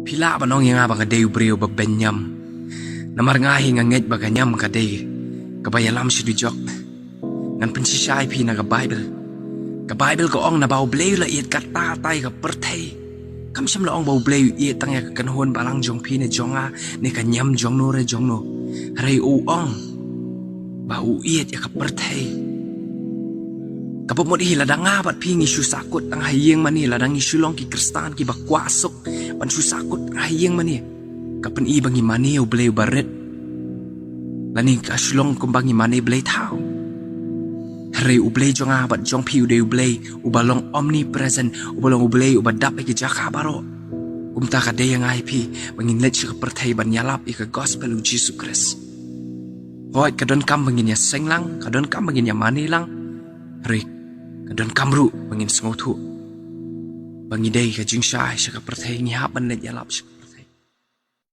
Pila ba nong nga bang day brio ba benyam. Namar nga hinga ngej ba ganyam ka day. Kabayalam si dujok. Ngan pensisay pi na ka Bible. Ka Bible ko ong nabaw blay la iet kata tay ka pertay. Kam siam la ong baw blay iet tang ya kanhon balang jong pi na jonga ne ka nyam jong no re jong no. Rei u ong. Ba u iet ya ka pertay. Kapag mo di ladang ngabat pi ngisu sakot ang hayeng mani ladang isulong ki kristan ki bakwasok pan susakot ang hayeng mani kapan ibang imani o blay baret lani kasulong kumbang imani blay tao hari ublay jong ngabat jong pi uday ublay ubalong omnipresent ubalong ublay ubadap ki jaka baro kumta ka day ang ay pi manginlet siya kapertay banyalap ika gospel u Jesus Christ hoy kadon kam bangin ya seng lang kadon kam bangin ya mani lang hari kadon kamru bangin sengotu bangi day ka jing syai siya kapertay ngihapan net yalap siya